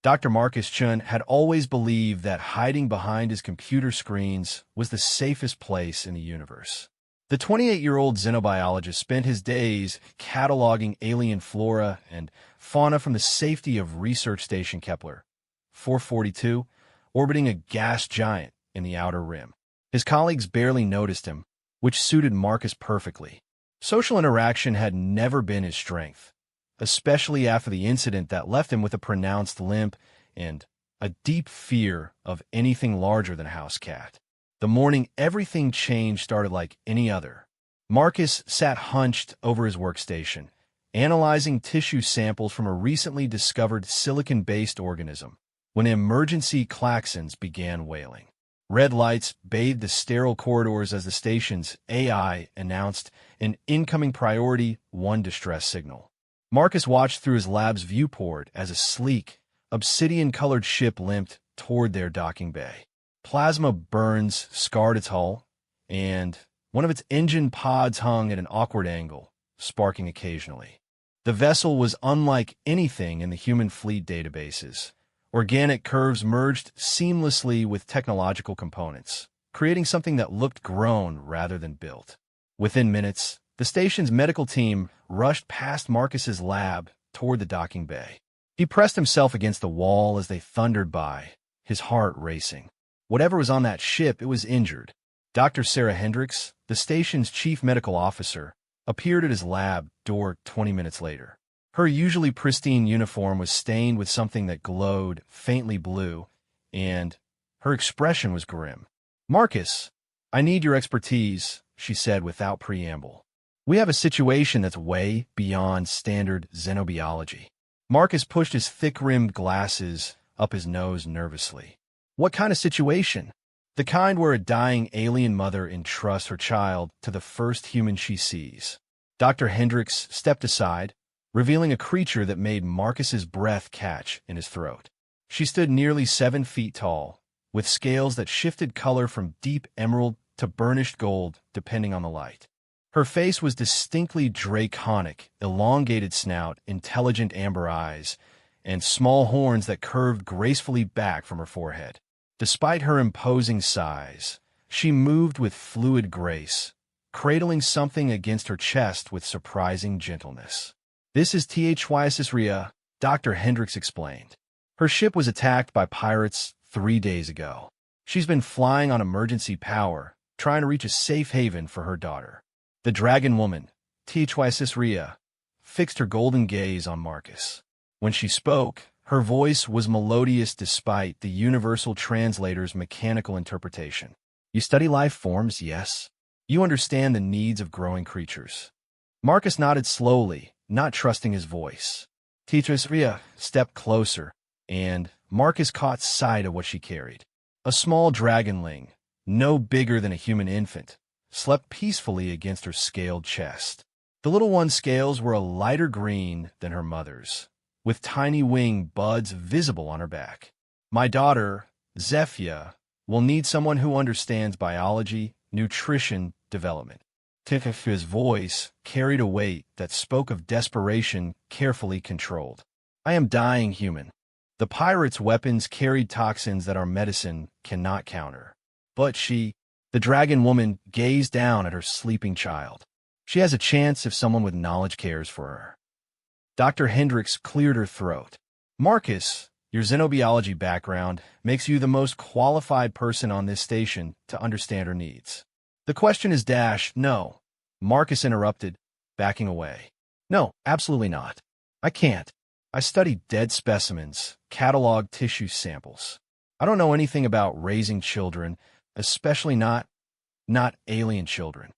Dr. Marcus Chun had always believed that hiding behind his computer screens was the safest place in the universe. The 28-year-old xenobiologist spent his days cataloging alien flora and fauna from the safety of Research Station Kepler 442, orbiting a gas giant in the outer rim. His colleagues barely noticed him, which suited Marcus perfectly. Social interaction had never been his strength, especially after the incident that left him with a pronounced limp and a deep fear of anything larger than a house cat. The morning everything changed started like any other. Marcus sat hunched over his workstation, analyzing tissue samples from a recently discovered silicon-based organism, when emergency klaxons began wailing. Red lights bathed the sterile corridors as the station's AI announced an incoming Priority 1 distress signal. Marcus watched through his lab's viewport as a sleek, obsidian-colored ship limped toward their docking bay. Plasma burns scarred its hull, and one of its engine pods hung at an awkward angle, sparking occasionally. The vessel was unlike anything in the human fleet databases. Organic curves merged seamlessly with technological components, creating something that looked grown rather than built. Within minutes, the station's medical team rushed past Marcus's lab toward the docking bay. He pressed himself against the wall as they thundered by, his heart racing. Whatever was on that ship, it was injured. Dr. Sarah Hendricks, the station's chief medical officer, appeared at his lab door 20 minutes later. Her usually pristine uniform was stained with something that glowed faintly blue, and her expression was grim. "Marcus, I need your expertise," she said without preamble. "We have a situation that's way beyond standard xenobiology." Marcus pushed his thick-rimmed glasses up his nose nervously. "What kind of situation?" "The kind where a dying alien mother entrusts her child to the first human she sees." Dr. Hendricks stepped aside, revealing a creature that made Marcus's breath catch in his throat. She stood nearly 7 feet tall, with scales that shifted color from deep emerald to burnished gold depending on the light. Her face was distinctly draconic, elongated snout, intelligent amber eyes, and small horns that curved gracefully back from her forehead. Despite her imposing size, she moved with fluid grace, cradling something against her chest with surprising gentleness. "This is HFY Story," Dr. Hendricks explained. "Her ship was attacked by pirates 3 days ago. She's been flying on emergency power, trying to reach a safe haven for her daughter." The dragon woman, HFY Story, fixed her golden gaze on Marcus. When she spoke, her voice was melodious despite the universal translator's mechanical interpretation. "You study life forms, yes? You understand the needs of growing creatures." Marcus nodded slowly, not trusting his voice. HFY Story stepped closer, and Marcus caught sight of what she carried. A small dragonling, no bigger than a human infant, slept peacefully against her scaled chest. The little one's scales were a lighter green than her mother's, with tiny wing buds visible on her back. "My daughter, Zephyr, will need someone who understands biology, nutrition, development." Tiffany's voice carried a weight that spoke of desperation carefully controlled. "I am dying, human. The pirates' weapons carried toxins that our medicine cannot counter." But the dragon woman, gazed down at her sleeping child. "She has a chance if someone with knowledge cares for her." Dr. Hendricks cleared her throat. "Marcus, your xenobiology background makes you the most qualified person on this station to understand her needs." "The question is no." Marcus interrupted, backing away. "No, absolutely not. I can't. I study dead specimens, catalog tissue samples. I don't know anything about raising children, especially not alien children."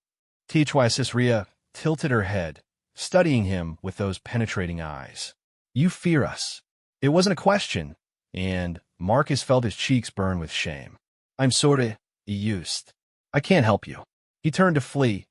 HFY Story tilted her head, studying him with those penetrating eyes. "You fear us." It wasn't a question, and Marcus felt his cheeks burn with shame. "I'm sorta used. I can't help you." He turned to flee,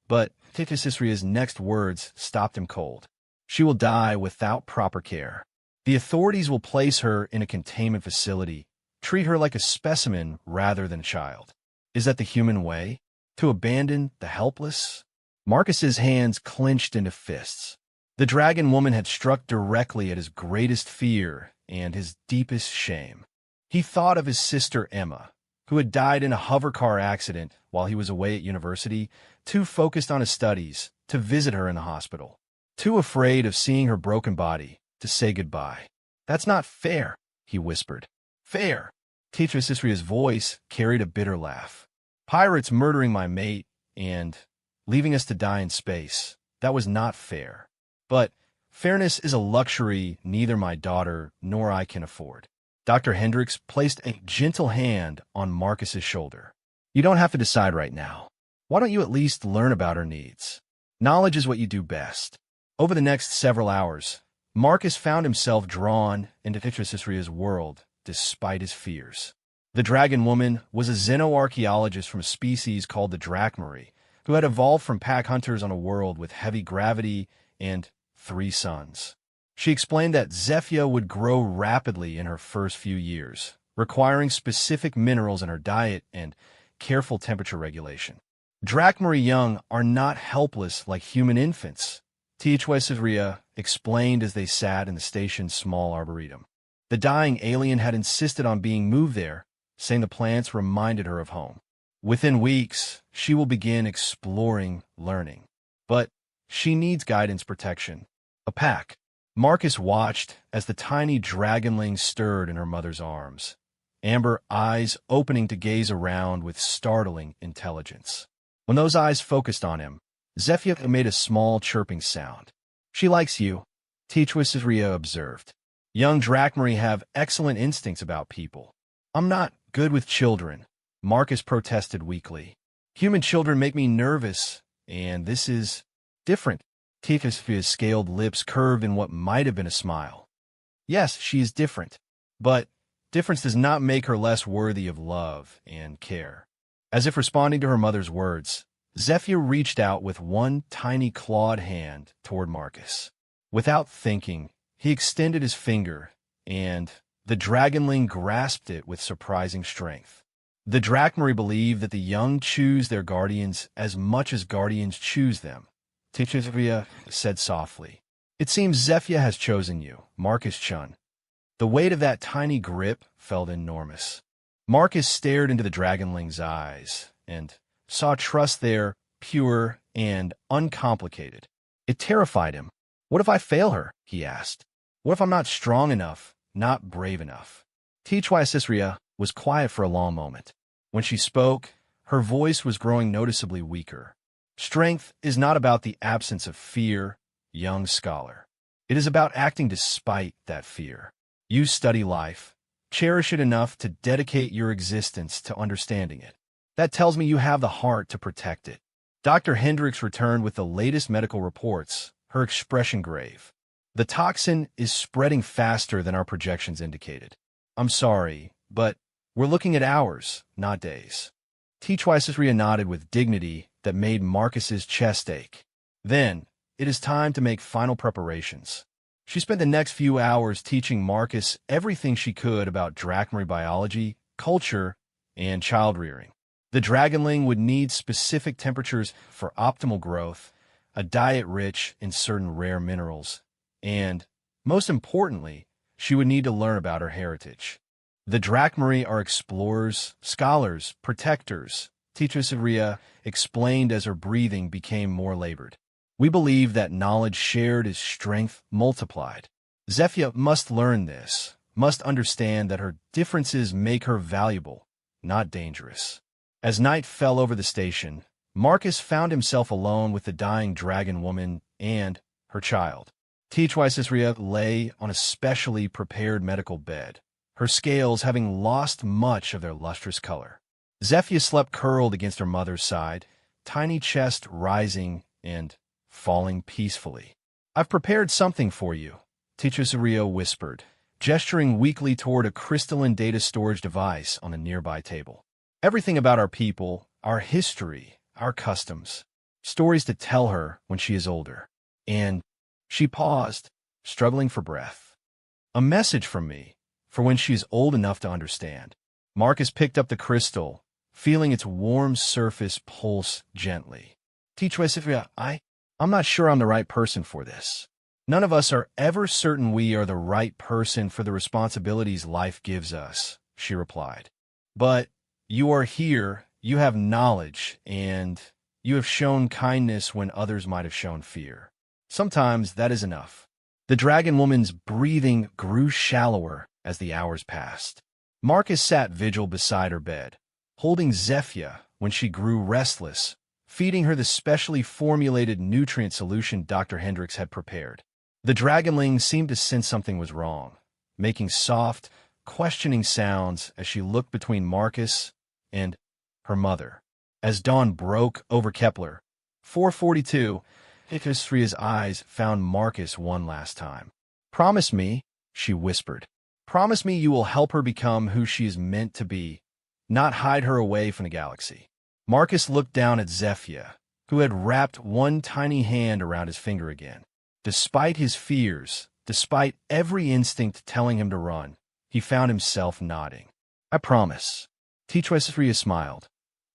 but HFY Story's next words stopped him cold. "She will die without proper care. The authorities will place her in a containment facility, treat her like a specimen rather than a child. Is that the human way? To abandon the helpless?" Marcus's hands clenched into fists. The dragon woman had struck directly at his greatest fear and his deepest shame. He thought of his sister Emma, who had died in a hovercar accident while he was away at university, too focused on his studies to visit her in the hospital, too afraid of seeing her broken body to say goodbye. "That's not fair," he whispered. "Fair?" Teacher Sisria's voice carried a bitter laugh. "Pirates murdering my mate and leaving us to die in space. That was not fair. But fairness is a luxury neither my daughter nor I can afford." Dr. Hendricks placed a gentle hand on Marcus's shoulder. "You don't have to decide right now. Why don't you at least learn about her needs? Knowledge is what you do best." Over the next several hours, Marcus found himself drawn into Teacher Sisria's world despite his fears. The Dragon Woman was a xenoarchaeologist from a species called the Drachmari, who had evolved from pack hunters on a world with heavy gravity and 3 suns. She explained that Zephyr would grow rapidly in her first few years, requiring specific minerals in her diet and careful temperature regulation. Drachmari young are not helpless like human infants, HFY Sisria explained as they sat in the station's small arboretum. The dying alien had insisted on being moved there, saying the plants reminded her of home. Within weeks, she will begin exploring, learning. But she needs guidance, protection. A pack. Marcus watched as the tiny dragonling stirred in her mother's arms, amber eyes opening to gaze around with startling intelligence. When those eyes focused on him, Zephyr made a small chirping sound. "She likes you," HFY Sisria observed. "Young Drachmari have excellent instincts about people." "I'm not good with children," Marcus protested weakly. "Human children make me nervous, and this is different." HFY's scaled lips curved in what might have been a smile. "Yes, she is different, but difference does not make her less worthy of love and care." As if responding to her mother's words, Zephyr reached out with one tiny clawed hand toward Marcus. Without thinking, he extended his finger, and the dragonling grasped it with surprising strength. The Drachmari believe that the young choose their guardians as much as guardians choose them, Zephyr said softly. "It seems Zephyr has chosen you, Marcus Chun." The weight of that tiny grip felt enormous. Marcus stared into the dragonling's eyes and saw trust there, pure and uncomplicated. It terrified him. "What if I fail her?" he asked. "What if I'm not strong enough, not brave enough?" HFY Sisria was quiet for a long moment. When she spoke, her voice was growing noticeably weaker. "Strength is not about the absence of fear, young scholar. It is about acting despite that fear. You study life. Cherish it enough to dedicate your existence to understanding it. That tells me you have the heart to protect it." Dr. Hendricks returned with the latest medical reports, her expression grave. "The toxin is spreading faster than our projections indicated. I'm sorry, but we're looking at hours, not days." HFY Sisria nodded with dignity that made Marcus's chest ache. "Then, it is time to make final preparations." She spent the next few hours teaching Marcus everything she could about Drachmari biology, culture, and child-rearing. The dragonling would need specific temperatures for optimal growth, a diet rich in certain rare minerals, and, most importantly, she would need to learn about her heritage. The Drachmari are explorers, scholars, protectors, Teacher Sisria explained as her breathing became more labored. "We believe that knowledge shared is strength multiplied. Zephyr must learn this, must understand that her differences make her valuable, not dangerous." As night fell over the station, Marcus found himself alone with the dying dragon woman and her child. HFY Sisria lay on a specially prepared medical bed, her scales having lost much of their lustrous color. Zephyr slept curled against her mother's side, tiny chest rising and falling peacefully. "I've prepared something for you," Teacher Sisria whispered, gesturing weakly toward a crystalline data storage device on a nearby table. "Everything about our people, our history, our customs. Stories to tell her when she is older." And she paused, struggling for breath. "A message from me, for when she is old enough to understand." Marcus picked up the crystal, feeling its warm surface pulse gently. "HFY Sisria, I'm not sure I'm the right person for this." None of us are ever certain we are the right person for the responsibilities life gives us, she replied. But you are here, you have knowledge, and you have shown kindness when others might have shown fear. Sometimes that is enough. The dragon woman's breathing grew shallower as the hours passed. Marcus sat vigil beside her bed, holding Zephyr when she grew restless, feeding her the specially formulated nutrient solution Dr. Hendricks had prepared. The dragonling seemed to sense something was wrong, making soft, questioning sounds as she looked between Marcus and her mother. As dawn broke over Kepler, 442, Ithria's eyes found Marcus one last time. "Promise me," she whispered. "Promise me you will help her become who she is meant to be, not hide her away from the galaxy." Marcus looked down at Zephyr, who had wrapped one tiny hand around his finger again. Despite his fears, despite every instinct telling him to run, he found himself nodding. "I promise." Ithria smiled,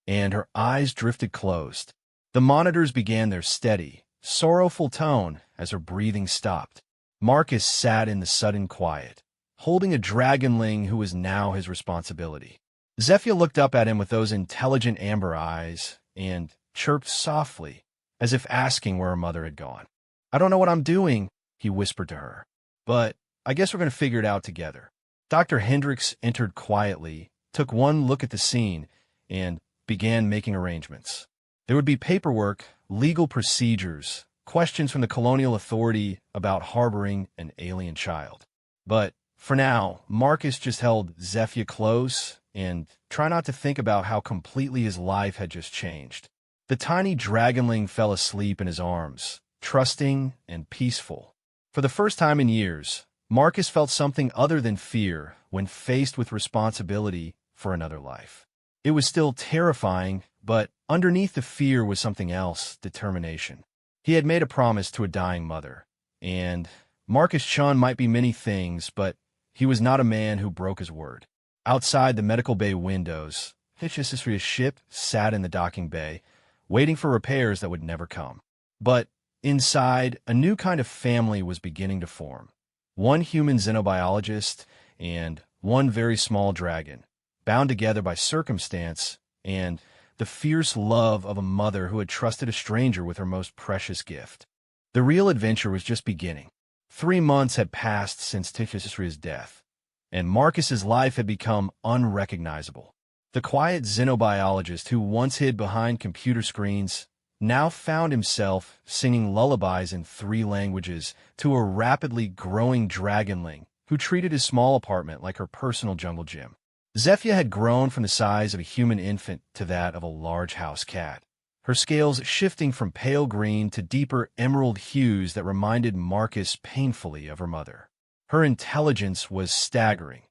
and her eyes drifted closed. The monitors began their steady, sorrowful tone as her breathing stopped. Marcus sat in the sudden quiet, holding a dragonling who was now his responsibility. Zephyr looked up at him with those intelligent amber eyes and chirped softly, as if asking where her mother had gone. "I don't know what I'm doing," he whispered to her, "but I guess we're going to figure it out together." Dr. Hendricks entered quietly, took one look at the scene, and began making arrangements. There would be paperwork, legal procedures, questions from the colonial authority about harboring an alien child. But for now, Marcus just held Zephyr close and tried not to think about how completely his life had just changed. The tiny dragonling fell asleep in his arms, trusting and peaceful. For the first time in years, Marcus felt something other than fear when faced with responsibility for another life. It was still terrifying, but underneath the fear was something else, determination. He had made a promise to a dying mother, and Marcus Chun might be many things, but he was not a man who broke his word. Outside the medical bay windows, HFY's ship sat in the docking bay, waiting for repairs that would never come. But inside, a new kind of family was beginning to form. One human xenobiologist and one very small dragon, bound together by circumstance and the fierce love of a mother who had trusted a stranger with her most precious gift. The real adventure was just beginning. 3 months had passed since HFY's death, and Marcus's life had become unrecognizable. The quiet xenobiologist who once hid behind computer screens now found himself singing lullabies in 3 languages to a rapidly growing dragonling who treated his small apartment like her personal jungle gym. Zephyr had grown from the size of a human infant to that of a large house cat, her scales shifting from pale green to deeper emerald hues that reminded Marcus painfully of her mother. Her intelligence was staggering.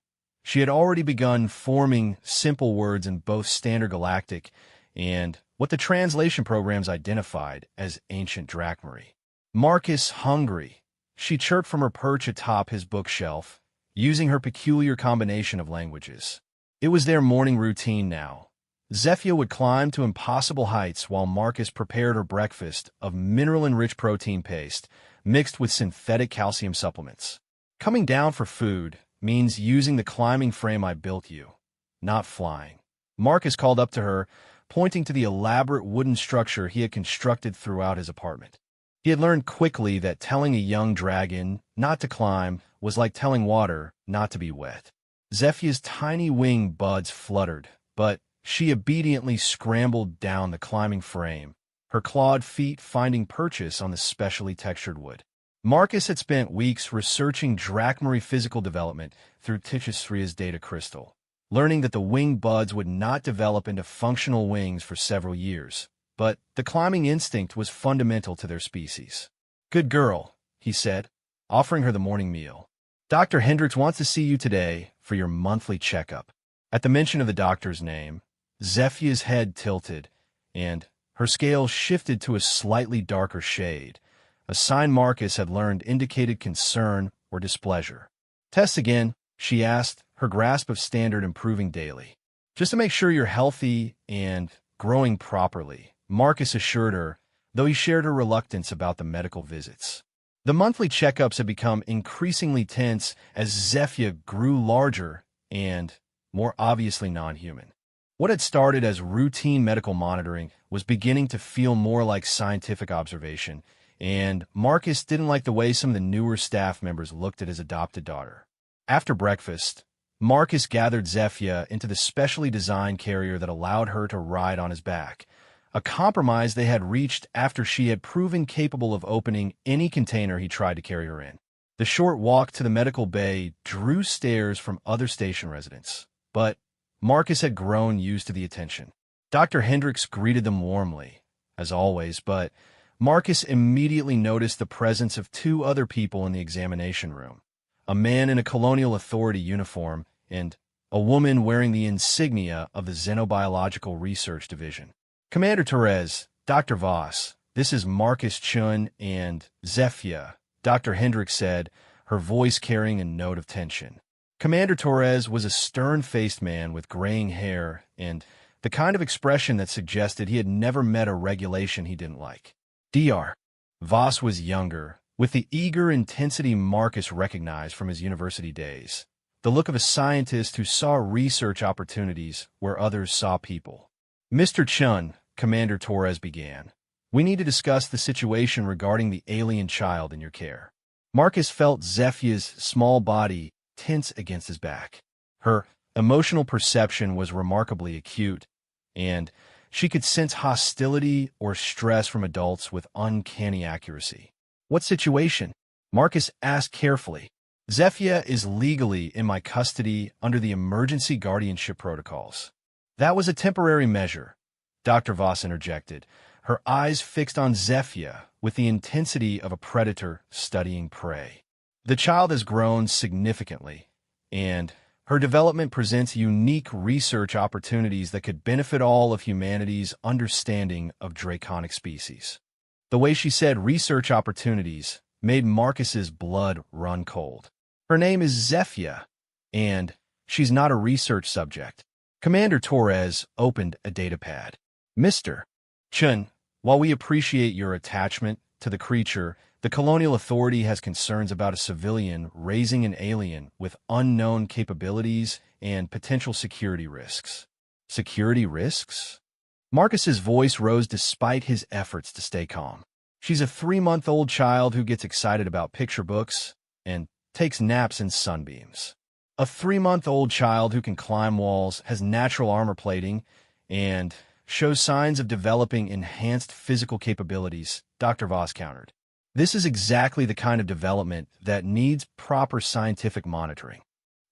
She had already begun forming simple words in both Standard Galactic and what the translation programs identified as ancient Drachmary. "Marcus, hungry," she chirped from her perch atop his bookshelf, using her peculiar combination of languages. It was their morning routine now. Zephyr would climb to impossible heights while Marcus prepared her breakfast of mineral-enriched protein paste mixed with synthetic calcium supplements. "Coming down for food means using the climbing frame I built you, not flying," Marcus called up to her, pointing to the elaborate wooden structure he had constructed throughout his apartment. He had learned quickly that telling a young dragon not to climb was like telling water not to be wet. Zephyr's tiny wing buds fluttered, but she obediently scrambled down the climbing frame, her clawed feet finding purchase on the specially textured wood. Marcus had spent weeks researching Drachmary physical development through HFY's data crystal, learning that the wing buds would not develop into functional wings for several years, but the climbing instinct was fundamental to their species. "Good girl," he said, offering her the morning meal. "Dr. Hendricks wants to see you today for your monthly checkup." At the mention of the doctor's name, Zephyr's head tilted, and her scales shifted to a slightly darker shade, a sign Marcus had learned indicated concern or displeasure. "Tests again?" she asked, her grasp of Standard improving daily. "Just to make sure you're healthy and growing properly," Marcus assured her, though he shared her reluctance about the medical visits. The monthly checkups had become increasingly tense as Zephyr grew larger and more obviously non-human. What had started as routine medical monitoring was beginning to feel more like scientific observation, and Marcus didn't like the way some of the newer staff members looked at his adopted daughter. After breakfast, Marcus gathered Zephyr into the specially designed carrier that allowed her to ride on his back, a compromise they had reached after she had proven capable of opening any container he tried to carry her in. The short walk to the medical bay drew stares from other station residents, but Marcus had grown used to the attention. Dr. Hendricks greeted them warmly, as always, but Marcus immediately noticed the presence of two other people in the examination room, a man in a colonial authority uniform and a woman wearing the insignia of the Xenobiological Research Division. Commander Torres, Dr. Voss, this is Marcus Chun and Zephyr, Dr. Hendricks said, her voice carrying a note of tension. Commander Torres was a stern-faced man with graying hair and the kind of expression that suggested he had never met a regulation he didn't like. Dr. Voss was younger, with the eager intensity Marcus recognized from his university days, the look of a scientist who saw research opportunities where others saw people. Mr. Chun, Commander Torres began, we need to discuss the situation regarding the alien child in your care. Marcus felt Zephyr's small body tense against his back. Her emotional perception was remarkably acute, and she could sense hostility or stress from adults with uncanny accuracy. What situation? Marcus asked carefully. Zephyr is legally in my custody under the emergency guardianship protocols. That was a temporary measure, Dr. Voss interjected, her eyes fixed on Zephyr with the intensity of a predator studying prey. The child has grown significantly, and her development presents unique research opportunities that could benefit all of humanity's understanding of draconic species. The way she said research opportunities made Marcus's blood run cold. Her name is Zephyr, and she's not a research subject. Commander Torres opened a datapad. Mr. Chun, while we appreciate your attachment to the creature, the Colonial Authority has concerns about a civilian raising an alien with unknown capabilities and potential security risks. Security risks? Marcus's voice rose despite his efforts to stay calm. She's a 3-month-old child who gets excited about picture books and takes naps in sunbeams. A 3-month-old child who can climb walls, has natural armor plating, and shows signs of developing enhanced physical capabilities, Dr. Voss countered. This is exactly the kind of development that needs proper scientific monitoring.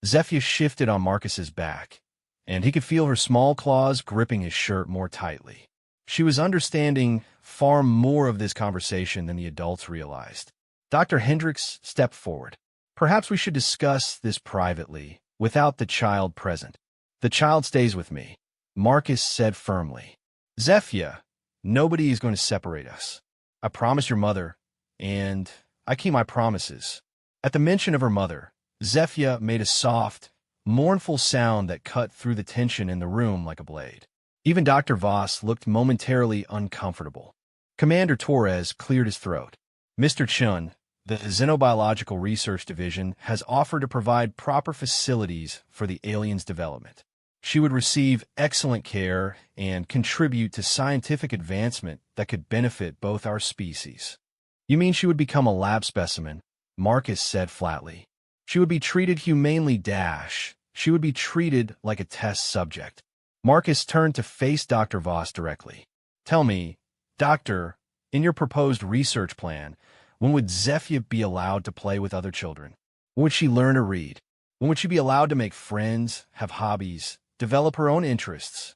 Zephyr shifted on Marcus's back, and he could feel her small claws gripping his shirt more tightly. She was understanding far more of this conversation than the adults realized. Dr. Hendricks stepped forward. Perhaps we should discuss this privately, without the child present. The child stays with me, Marcus said firmly. Zephyr, nobody is going to separate us. I promise your mother, and I keep my promises. At the mention of her mother, Zephyr made a soft, mournful sound that cut through the tension in the room like a blade. Even Dr. Voss looked momentarily uncomfortable. Commander Torres cleared his throat. Mr. Chun, the Xenobiological Research Division has offered to provide proper facilities for the alien's development. She would receive excellent care and contribute to scientific advancement that could benefit both our species. You mean she would become a lab specimen? Marcus said flatly. She would be treated humanely She would be treated like a test subject. Marcus turned to face Dr. Voss directly. Tell me, Doctor, in your proposed research plan, when would Zephyr be allowed to play with other children? When would she learn to read? When would she be allowed to make friends, have hobbies, develop her own interests?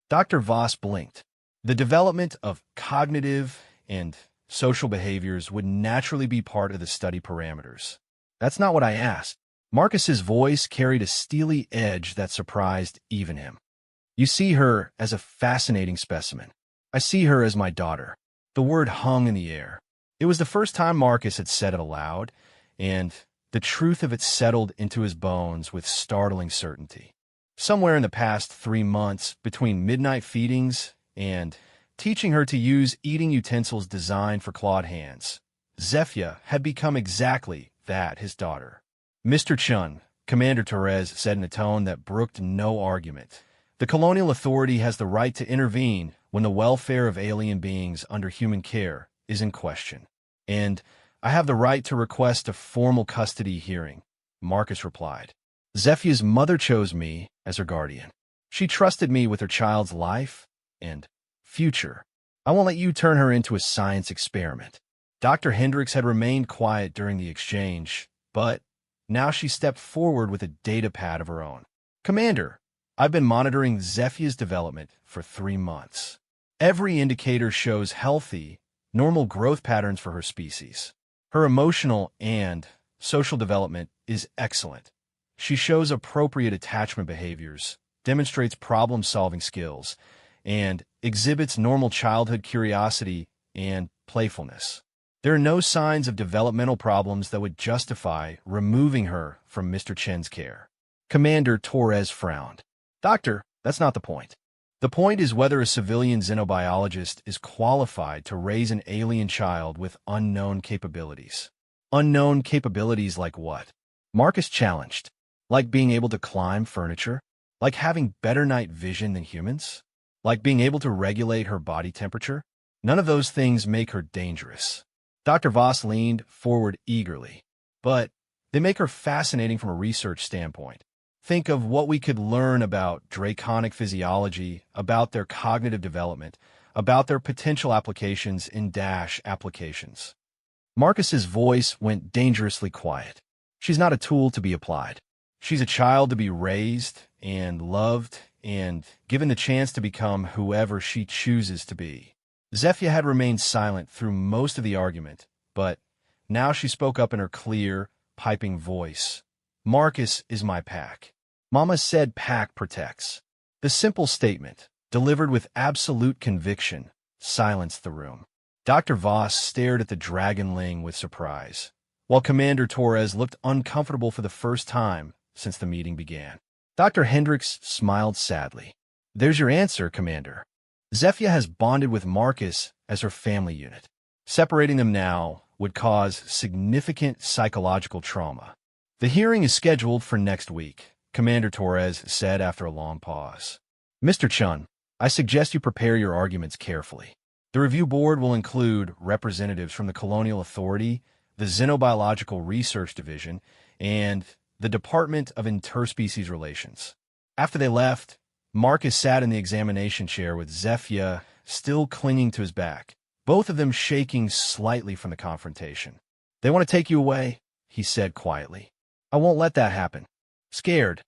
Dr. Voss blinked. The development of cognitive and social behaviors would naturally be part of the study parameters. That's not what I asked. Marcus's voice carried a steely edge that surprised even him. You see her as a fascinating specimen. I see her as my daughter. The word hung in the air. It was the first time Marcus had said it aloud, and the truth of it settled into his bones with startling certainty. Somewhere in the past 3 months, between midnight feedings and teaching her to use eating utensils designed for clawed hands, Zephyr had become exactly that, his daughter. Mr. Chun, Commander Torres said in a tone that brooked no argument. The Colonial Authority has the right to intervene when the welfare of alien beings under human care is in question. And I have the right to request a formal custody hearing, Marcus replied. Zephyr's mother chose me as her guardian. She trusted me with her child's life and future. I won't let you turn her into a science experiment. Dr. Hendricks had remained quiet during the exchange, but now she stepped forward with a data pad of her own. Commander, I've been monitoring Zephyr's development for 3 months. Every indicator shows healthy, normal growth patterns for her species. Her emotional and social development is excellent. She shows appropriate attachment behaviors, demonstrates problem-solving skills, and exhibits normal childhood curiosity and playfulness. There are no signs of developmental problems that would justify removing her from Mr. Chen's care. Commander Torres frowned. Doctor, that's not the point. The point is whether a civilian xenobiologist is qualified to raise an alien child with unknown capabilities. Unknown capabilities like what? Marcus challenged. Like being able to climb furniture? Like having better night vision than humans? Like being able to regulate her body temperature? None of those things make her dangerous. Dr. Voss leaned forward eagerly. But they make her fascinating from a research standpoint. Think of what we could learn about draconic physiology, about their cognitive development, about their potential applications in dash applications. Marcus's voice went dangerously quiet. She's not a tool to be applied. She's a child to be raised and loved and given the chance to become whoever she chooses to be. Zephyr had remained silent through most of the argument, but now she spoke up in her clear, piping voice. Marcus is my pack. Mama said pack protects. The simple statement, delivered with absolute conviction, silenced the room. Dr. Voss stared at the dragonling with surprise, while Commander Torres looked uncomfortable for the first time since the meeting began. Dr. Hendricks smiled sadly. There's your answer, Commander. Zephyr has bonded with Marcus as her family unit. Separating them now would cause significant psychological trauma. The hearing is scheduled for next week, Commander Torres said after a long pause. Mr. Chun, I suggest you prepare your arguments carefully. The review board will include representatives from the Colonial Authority, the Xenobiological Research Division, and the Department of Interspecies Relations. After they left, Marcus sat in the examination chair with Zephyr still clinging to his back, both of them shaking slightly from the confrontation. They want to take you away, he said quietly. I won't let that happen. Scared,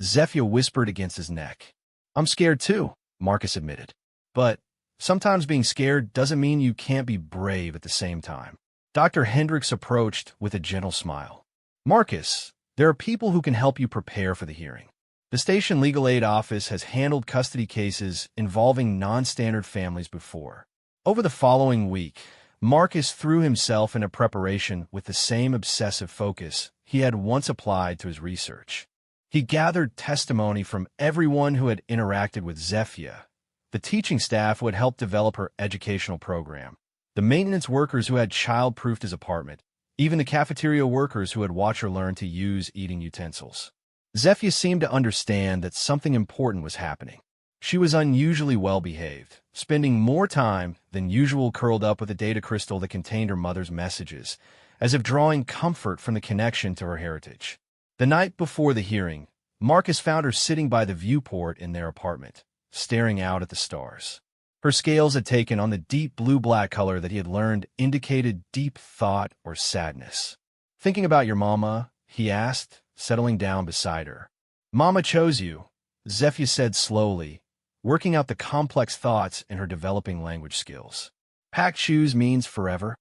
Zephyr whispered against his neck. I'm scared too, Marcus admitted. But sometimes being scared doesn't mean you can't be brave at the same time. Dr. Hendricks approached with a gentle smile. Marcus, there are people who can help you prepare for the hearing. The Station Legal Aid Office has handled custody cases involving non-standard families before. Over the following week, Marcus threw himself into preparation with the same obsessive focus he had once applied to his research. He gathered testimony from everyone who had interacted with Zephyr, the teaching staff who had helped develop her educational program, the maintenance workers who had child-proofed his apartment, even the cafeteria workers who had watched her learn to use eating utensils. Zephyr seemed to understand that something important was happening. She was unusually well-behaved, spending more time than usual curled up with a data crystal that contained her mother's messages, as if drawing comfort from the connection to her heritage. The night before the hearing, Marcus found her sitting by the viewport in their apartment, staring out at the stars. Her scales had taken on the deep blue-black color that he had learned indicated deep thought or sadness. Thinking about your mama, he asked, settling down beside her. Mama chose you, Zephyr said slowly, working out the complex thoughts in her developing language skills. Packed shoes means forever.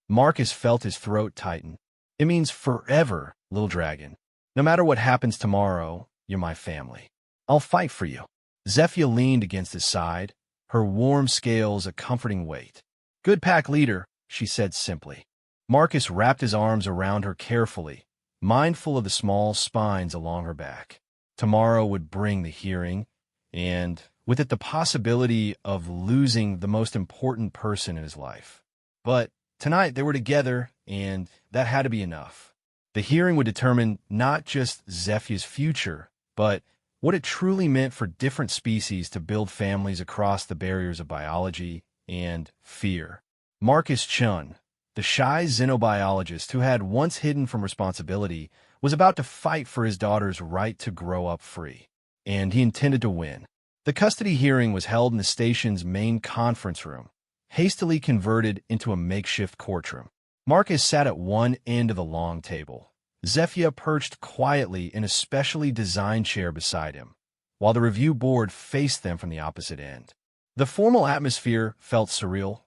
Marcus felt his throat tighten. It means forever, little dragon. No matter what happens tomorrow, you're my family. I'll fight for you. Zephyr leaned against his side, her warm scales a comforting weight. Good pack leader, she said simply. Marcus wrapped his arms around her carefully, mindful of the small spines along her back. Tomorrow would bring the hearing, and with it the possibility of losing the most important person in his life. But Tonight, they were together, and that had to be enough. The hearing would determine not just Zephyr's future, but what it truly meant for different species to build families across the barriers of biology and fear. Marcus Chun, the shy xenobiologist who had once hidden from responsibility, was about to fight for his daughter's right to grow up free, and he intended to win. The custody hearing was held in the station's main conference room, hastily converted into a makeshift courtroom. Marcus sat at one end of the long table. Zephyr perched quietly in a specially designed chair beside him, while the review board faced them from the opposite end. The formal atmosphere felt surreal.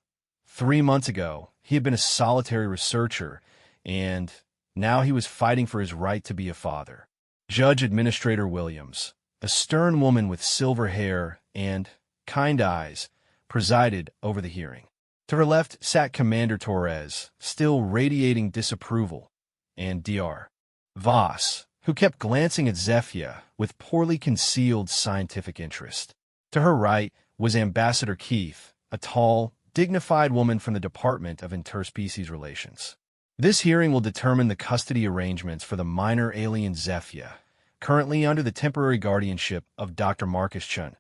3 months ago, he had been a solitary researcher, and now he was fighting for his right to be a father. Judge Administrator Williams, a stern woman with silver hair and kind eyes, presided over the hearing. To her left sat Commander Torres, still radiating disapproval, and Dr. Voss, who kept glancing at Zephyr with poorly concealed scientific interest. To her right was Ambassador Keith, a tall, dignified woman from the Department of Interspecies Relations. This hearing will determine the custody arrangements for the minor alien Zephyr, currently under the temporary guardianship of Dr. Marcus Chun.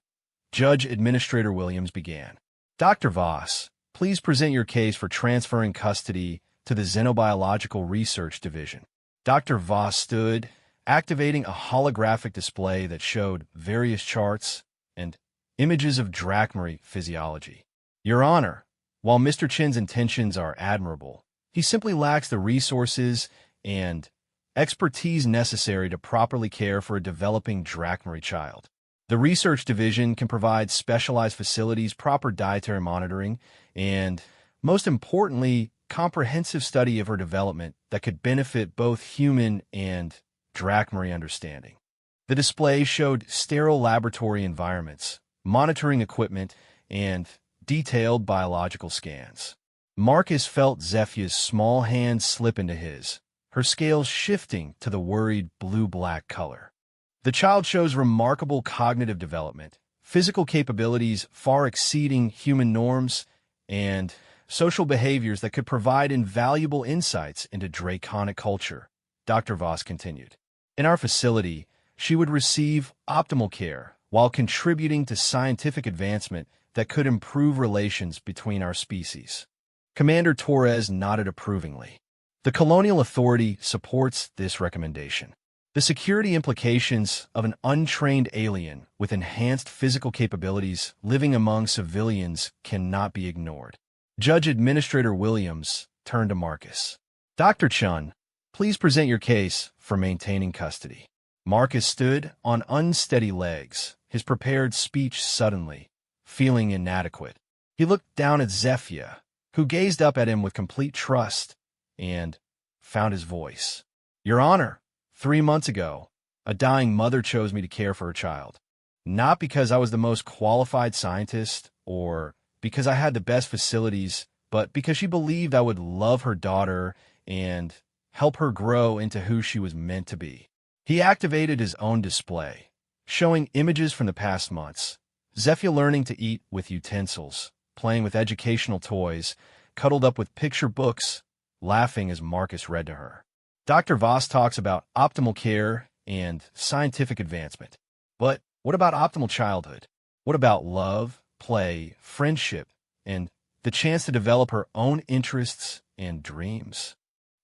Judge Administrator Williams began. Dr. Voss, please present your case for transferring custody to the Xenobiological Research Division. Dr. Voss stood, activating a holographic display that showed various charts and images of Drachmary physiology. Your Honor, while Mr. Chin's intentions are admirable, he simply lacks the resources and expertise necessary to properly care for a developing Drachmary child. The research division can provide specialized facilities, proper dietary monitoring, and, most importantly, comprehensive study of her development that could benefit both human and Drachmary understanding. The display showed sterile laboratory environments, monitoring equipment, and detailed biological scans. Marcus felt Zephyr's small hand slip into his, her scales shifting to the worried blue-black color. The child shows remarkable cognitive development, physical capabilities far exceeding human norms, and social behaviors that could provide invaluable insights into draconic culture, Dr. Voss continued. In our facility, she would receive optimal care while contributing to scientific advancement that could improve relations between our species. Commander Torres nodded approvingly. The Colonial Authority supports this recommendation. The security implications of an untrained alien with enhanced physical capabilities living among civilians cannot be ignored. Judge Administrator Williams turned to Marcus. Dr. Chun, please present your case for maintaining custody. Marcus stood on unsteady legs, his prepared speech suddenly, feeling inadequate. He looked down at Zephyr, who gazed up at him with complete trust, and found his voice. Your Honor, 3 months ago, a dying mother chose me to care for her child. Not because I was the most qualified scientist or because I had the best facilities, but because she believed I would love her daughter and help her grow into who she was meant to be. He activated his own display, showing images from the past months. Zephyr learning to eat with utensils, playing with educational toys, cuddled up with picture books, laughing as Marcus read to her. Dr. Voss talks about optimal care and scientific advancement. But what about optimal childhood? What about love, play, friendship, and the chance to develop her own interests and dreams?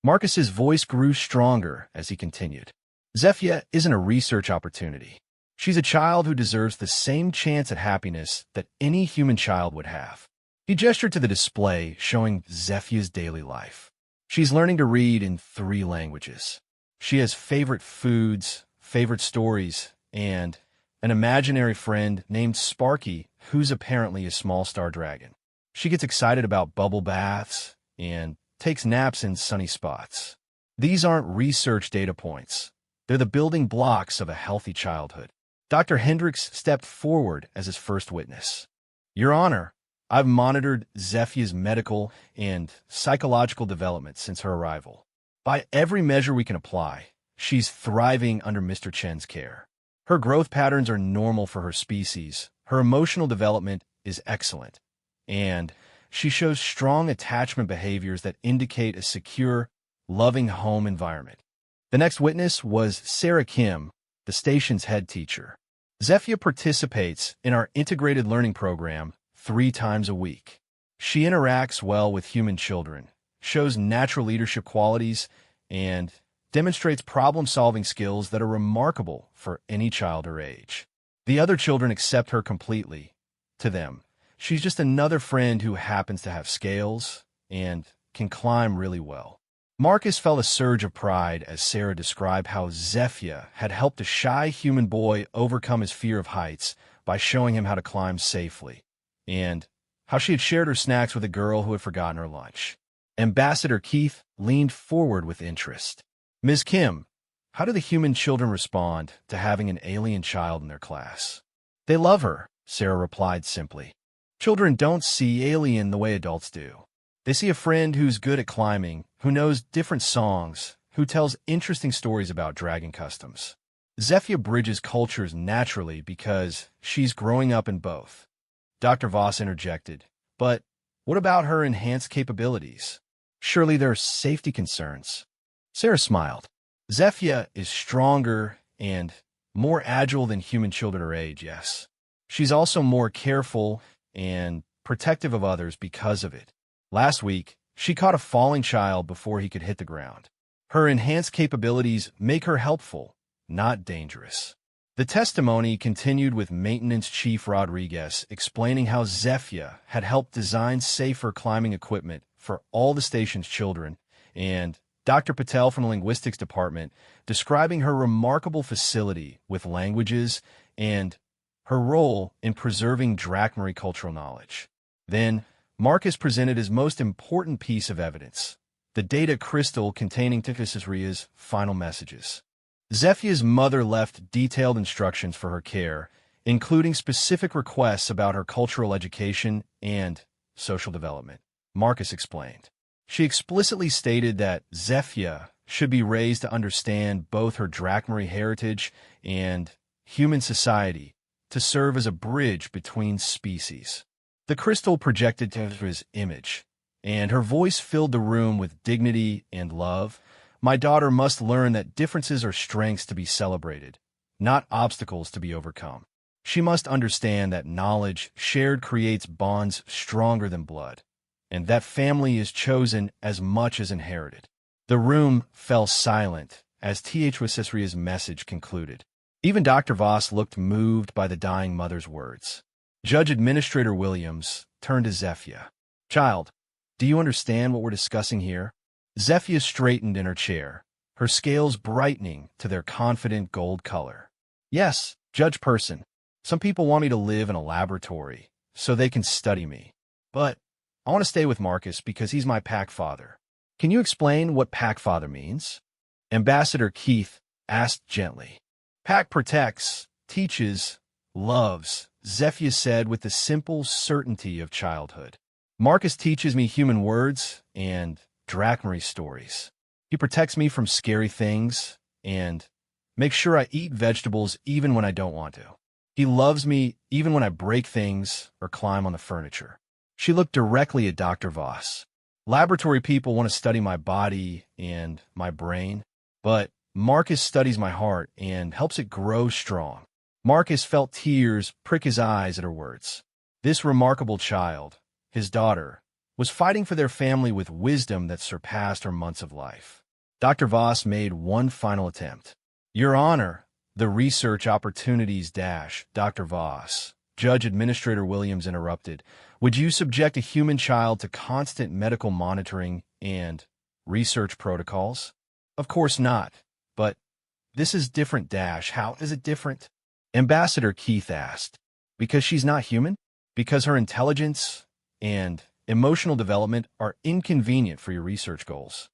Marcus's voice grew stronger as he continued. Zephyr isn't a research opportunity. She's a child who deserves the same chance at happiness that any human child would have. He gestured to the display showing Zephyr's daily life. She's learning to read in 3 languages. She has favorite foods, favorite stories, and an imaginary friend named Sparky, who's apparently a small star dragon. She gets excited about bubble baths and takes naps in sunny spots. These aren't research data points. They're the building blocks of a healthy childhood. Dr. Hendricks stepped forward as his first witness. Your Honor, I've monitored Zephyr's medical and psychological development since her arrival. By every measure we can apply, she's thriving under Mr. Chen's care. Her growth patterns are normal for her species, her emotional development is excellent, and She shows strong attachment behaviors that indicate a secure, loving home environment. The next witness was Sarah Kim, the station's head teacher. Zefia participates in our integrated learning program 3 times a week. She interacts well with human children, shows natural leadership qualities, and demonstrates problem-solving skills that are remarkable for any child her age. The other children accept her completely. To them, she's just another friend who happens to have scales and can climb really well. Marcus felt a surge of pride as Sarah described how Zefia had helped a shy human boy overcome his fear of heights by showing him how to climb safely, and how she had shared her snacks with a girl who had forgotten her lunch. Ambassador Keith leaned forward with interest. Ms. Kim, how do the human children respond to having an alien child in their class? They love her, Sarah replied simply. Children don't see alien the way adults do. They see a friend who's good at climbing, who knows different songs, who tells interesting stories about dragon customs. Zefia bridges cultures naturally because she's growing up in both. Dr. Voss interjected, but what about her enhanced capabilities? Surely there are safety concerns. Sarah smiled. Zefia is stronger and more agile than human children her age, yes. She's also more careful and protective of others because of it. Last week, she caught a falling child before he could hit the ground. Her enhanced capabilities make her helpful, not dangerous. The testimony continued with Maintenance Chief Rodriguez explaining how Zefia had helped design safer climbing equipment for all the station's children, and Dr. Patel from the Linguistics Department describing her remarkable facility with languages and her role in preserving Drakmari cultural knowledge. Then, Marcus presented his most important piece of evidence, the data crystal containing Tifisria's final messages. Zefia's mother left detailed instructions for her care, including specific requests about her cultural education and social development. Marcus explained. She explicitly stated that Zefia should be raised to understand both her Drakmari heritage and human society to serve as a bridge between species. The crystal projected Tifisria's image, and her voice filled the room with dignity and love. My daughter must learn that differences are strengths to be celebrated, not obstacles to be overcome. She must understand that knowledge shared creates bonds stronger than blood, and that family is chosen as much as inherited. The room fell silent as Tifisria's message concluded. Even Dr. Voss looked moved by the dying mother's words. Judge Administrator Williams turned to Zefia. Child, do you understand what we're discussing here? Zefia straightened in her chair, her scales brightening to their confident gold color. Yes, Judge Person. Some people want me to live in a laboratory so they can study me. But I want to stay with Marcus because he's my pack father. Can you explain what pack father means? Ambassador Keith asked gently. Pack protects, teaches, loves, Zefia said with the simple certainty of childhood. Marcus teaches me human words and Drakmari stories. He protects me from scary things and makes sure I eat vegetables even when I don't want to. He loves me even when I break things or climb on the furniture. She looked directly at Dr. Voss. Laboratory people want to study my body and my brain, but Marcus studies my heart and helps it grow strong. Marcus felt tears prick his eyes at her words. This remarkable child, his daughter, was fighting for their family with wisdom that surpassed her months of life. Dr. Voss made one final attempt. Your Honor, the research opportunities dash, Dr. Voss. Judge Administrator Williams interrupted. Would you subject a human child to constant medical monitoring and research protocols? Of course not, but this is different dash. How is it different? Ambassador Keith asked. Because she's not human? Because her intelligence and emotional development are inconvenient for your research goals.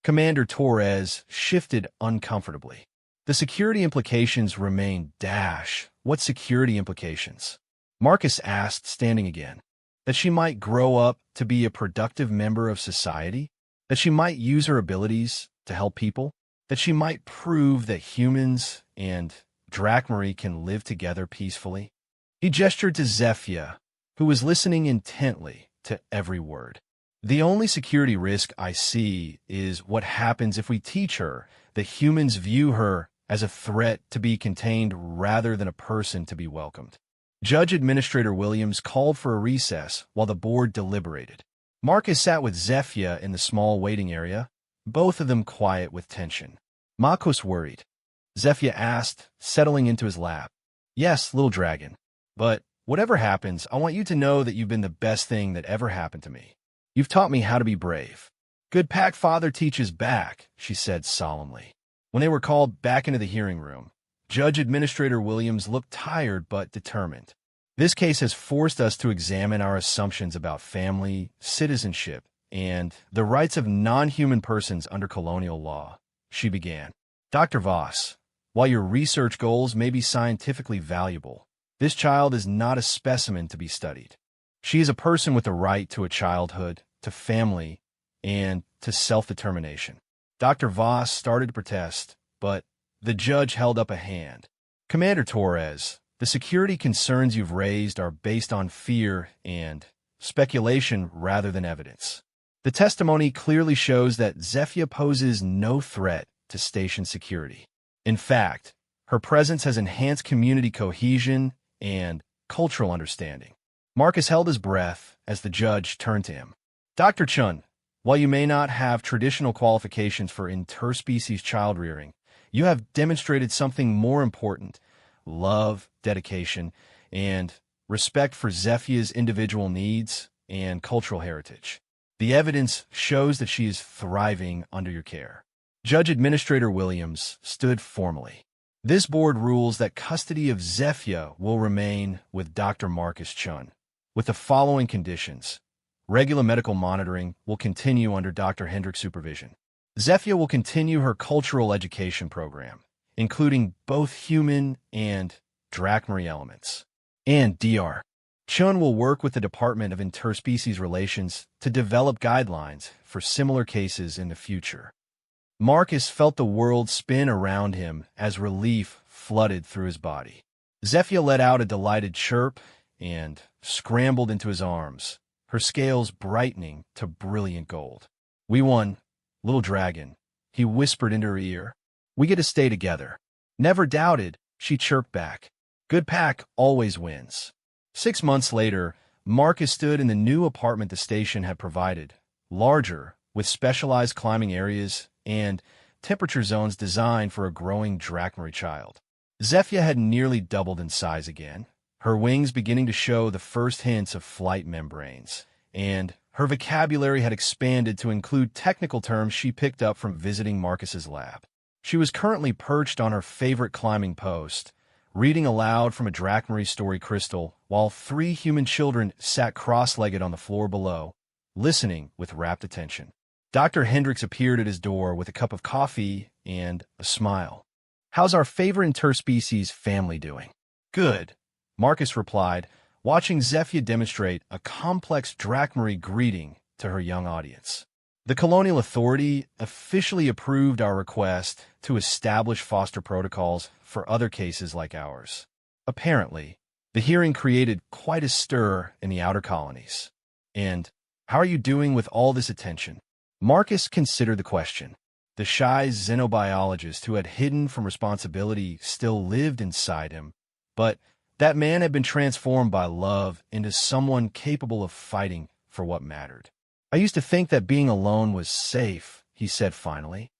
Commander Torres shifted uncomfortably. The security implications remain dash. What security implications? Marcus asked, standing again. That she might grow up to be a productive member of society? That she might use her abilities to help people? That she might prove that humans and Drakmari can live together peacefully? He gestured to Zefia, who was listening intently, to every word. The only security risk I see is what happens if we teach her that humans view her as a threat to be contained rather than a person to be welcomed. Judge Administrator Williams called for a recess while the board deliberated. Marcus sat with Zephyr in the small waiting area, both of them quiet with tension. Marcus worried. Zephyr asked, settling into his lap. Yes, little dragon. But whatever happens, I want you to know that you've been the best thing that ever happened to me. You've taught me how to be brave. Good pack father teaches back, she said solemnly. When they were called back into the hearing room, Judge Administrator Williams looked tired but determined. This case has forced us to examine our assumptions about family, citizenship, and the rights of non-human persons under colonial law, she began. Dr. Voss, while your research goals may be scientifically valuable, this child is not a specimen to be studied. She is a person with a right to a childhood, to family, and to self-determination. Dr. Voss started to protest, but the judge held up a hand. Commander Torres, the security concerns you've raised are based on fear and speculation rather than evidence. The testimony clearly shows that Zephyr poses no threat to station security. In fact, her presence has enhanced community cohesion and cultural understanding. Marcus held his breath as the judge turned to him. Dr. Chun, while you may not have traditional qualifications for interspecies child rearing, you have demonstrated something more important: love, dedication, and respect for Zephyr's individual needs and cultural heritage. The evidence shows that she is thriving under your care. Judge Administrator Williams stood formally. This board rules that custody of Zephyr will remain with Dr. Marcus Chun, with the following conditions. Regular medical monitoring will continue under Dr. Hendrick's supervision. Zephyr will continue her cultural education program, including both human and Drachmary elements. And Dr. Chun will work with the Department of Interspecies Relations to develop guidelines for similar cases in the future. Marcus felt the world spin around him as relief flooded through his body. Zephyr let out a delighted chirp and scrambled into his arms, her scales brightening to brilliant gold. We won, little dragon, he whispered into her ear. We get to stay together. Never doubted, she chirped back. Good pack always wins. 6 months later, Marcus stood in the new apartment the station had provided, larger, with specialized climbing areas and temperature zones designed for a growing Drachmary child. Zephyr had nearly doubled in size again, her wings beginning to show the first hints of flight membranes, and her vocabulary had expanded to include technical terms she picked up from visiting Marcus's lab. She was currently perched on her favorite climbing post, reading aloud from a Drachmary story crystal, while 3 human children sat cross-legged on the floor below, listening with rapt attention. Dr. Hendricks appeared at his door with a cup of coffee and a smile. How's our favorite interspecies family doing? Good, Marcus replied, watching Zephyr demonstrate a complex Drachmary greeting to her young audience. The Colonial Authority officially approved our request to establish foster protocols for other cases like ours. Apparently, the hearing created quite a stir in the outer colonies. And how are you doing with all this attention? Marcus considered the question. The shy xenobiologist who had hidden from responsibility still lived inside him, but that man had been transformed by love into someone capable of fighting for what mattered. I used to think that being alone was safe, he said finally,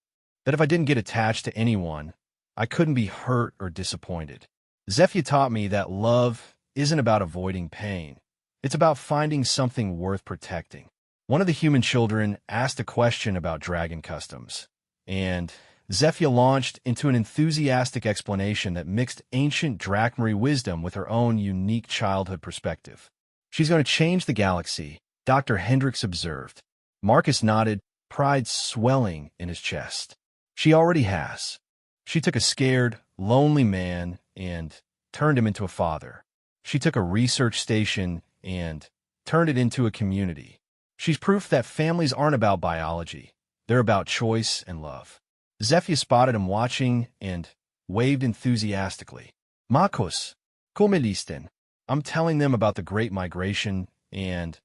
that if I didn't get attached to anyone, I couldn't be hurt or disappointed. Zephyr taught me that love isn't about avoiding pain. It's about finding something worth protecting. One of the human children asked a question about dragon customs, and Zephyr launched into an enthusiastic explanation that mixed ancient Drachmary wisdom with her own unique childhood perspective. She's going to change the galaxy, Dr. Hendricks observed. Marcus nodded, pride swelling in his chest. She already has. She took a scared, lonely man and turned him into a father. She took a research station and turned it into a community. She's proof that families aren't about biology. They're about choice and love. Zephyr spotted him watching and waved enthusiastically. Marcus, come listen. I'm telling them about the Great Migration and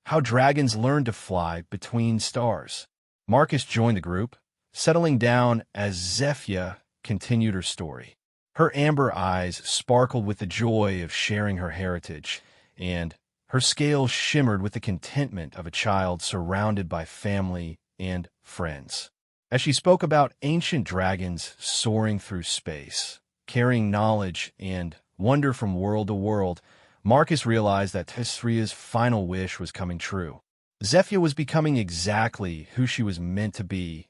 How Dragons Learn to Fly Between Stars. Marcus joined the group, settling down as Zephyr continued her story. Her amber eyes sparkled with the joy of sharing her heritage, and her scales shimmered with the contentment of a child surrounded by family and friends. As she spoke about ancient dragons soaring through space, carrying knowledge and wonder from world to world, Marcus realized that Tesria's final wish was coming true. Zephyr was becoming exactly who she was meant to be,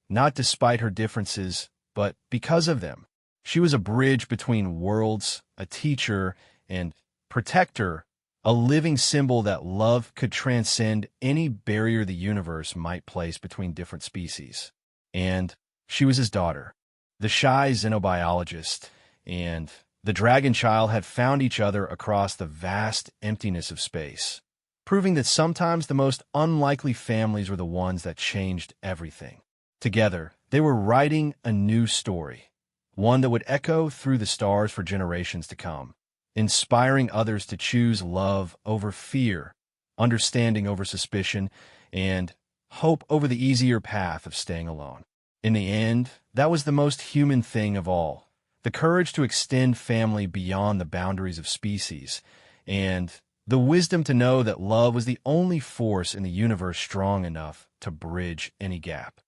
not despite her differences, but because of them. She was a bridge between worlds, a teacher and protector, a living symbol that love could transcend any barrier the universe might place between different species. And she was his daughter. The shy xenobiologist and the dragon child had found each other across the vast emptiness of space, proving that sometimes the most unlikely families were the ones that changed everything. Together, they were writing a new story, one that would echo through the stars for generations to come, inspiring others to choose love over fear, understanding over suspicion, and hope over the easier path of staying alone. In the end, that was the most human thing of all, the courage to extend family beyond the boundaries of species, and the wisdom to know that love was the only force in the universe strong enough to bridge any gap.